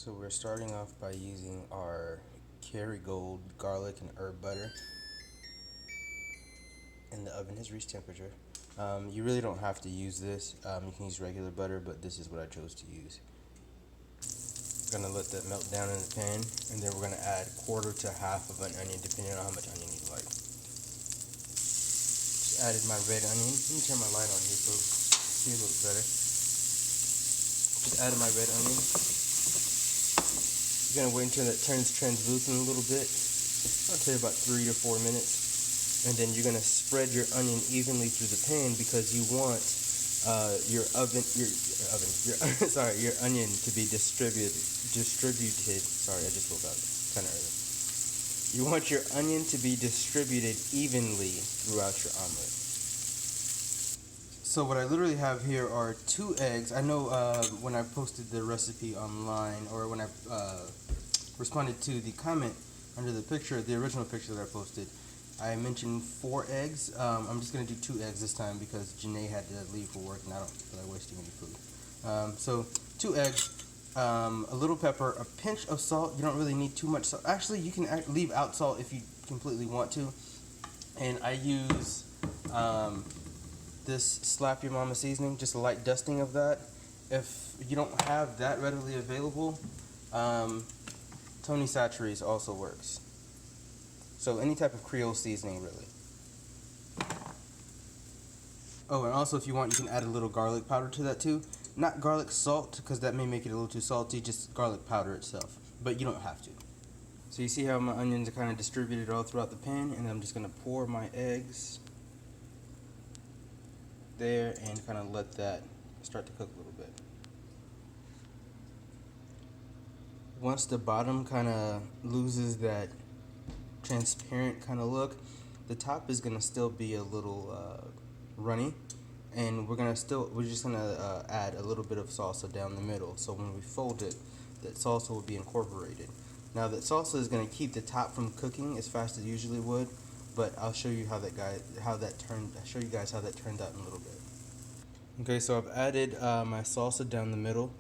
So we're starting off by using our Kerrygold garlic and herb butter, and the oven has reached temperature. You really don't have to use this. You can use regular butter, but this is what I chose to use. Gonna let that melt down in the pan, and then we're gonna add quarter to half of an onion, depending on how much onion you like. Just added my red onion. Let me turn my light on here so see a little better. Just added my red onion. You're gonna wait until it turns translucent a little bit. I'll say about 3 to 4 minutes, and then you're gonna spread your onion evenly through the pan because you want your onion to be distributed. Sorry, I just woke up kind of early. You want your onion to be distributed evenly throughout your omelet. So what I literally have here are 2 eggs. I know when I posted the recipe online, or when I responded to the comment under the picture, the original picture that I posted, I mentioned 4 eggs. I'm just going to do 2 eggs this time because Janae had to leave for work and I don't feel like wasting any food. So 2 eggs, a little pepper, a pinch of salt. You don't really need too much salt. Actually, you can leave out salt if you completely want to. And I use this Slap Your Mama seasoning, just a light dusting of that. If you don't have that readily available, Tony Chachere's also works. So any type of Creole seasoning, really. Oh, and also if you want, you can add a little garlic powder to that too. Not garlic salt, because that may make it a little too salty, just garlic powder itself. But you don't have to. So you see how my onions are kind of distributed all throughout the pan, and I'm just going to pour my eggs there and kind of let that start to cook a little bit. Once the bottom kind of loses that transparent kind of look, the top is going to still be a little runny, and we're just gonna add a little bit of salsa down the middle, so when we fold it, that salsa will be incorporated. Now that salsa is going to keep the top from cooking as fast as it usually would, but I'll show you how that turned out in a little bit. Okay, so I've added my salsa down the middle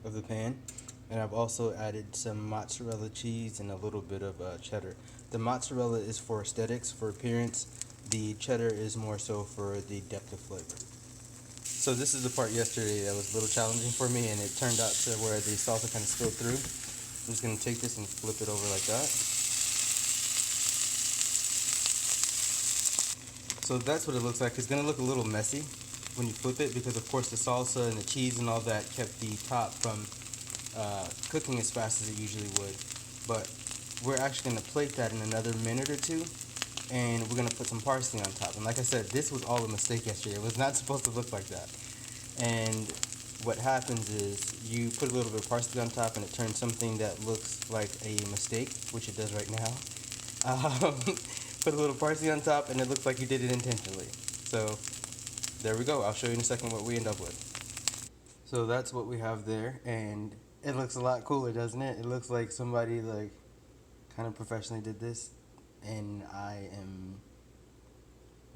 of the pan, and I've also added some mozzarella cheese and a little bit of cheddar. The mozzarella is for aesthetics, for appearance. The cheddar is more so for the depth of flavor. So this is the part yesterday that was a little challenging for me, and it turned out to where the salsa kind of spilled through. I'm just going to take this and flip it over like that. So that's what it looks like. It's going to look a little messy when you flip it because, of course, the salsa and the cheese and all that kept the top from cooking as fast as it usually would. But we're actually going to plate that in another minute or two, and we're going to put some parsley on top. And like I said, this was all a mistake yesterday. It was not supposed to look like that. And what happens is you put a little bit of parsley on top and it turns something that looks like a mistake, which it does right now. Put a little parsley on top and it looks like you did it intentionally. So there we go. I'll show you in a second what we end up with. So that's what we have there, and it looks a lot cooler, doesn't it? It looks like somebody kind of professionally did this, and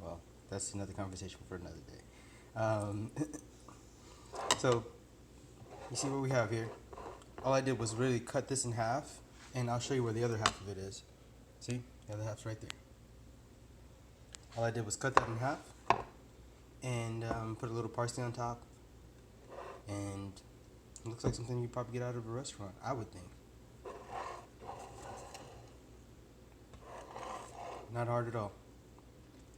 well, that's another conversation for another day. So you see what we have here. All I did was really cut this in half, and I'll show you where the other half of it is. See, the other half's right there. All I did was cut that in half and put a little parsley on top, and it looks like something you'd probably get out of a restaurant, I would think. Not hard at all.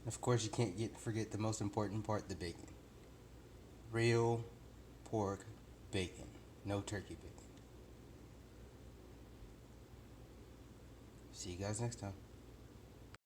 Of course, you can't forget the most important part, the bacon. Real pork bacon, no turkey bacon. See you guys next time.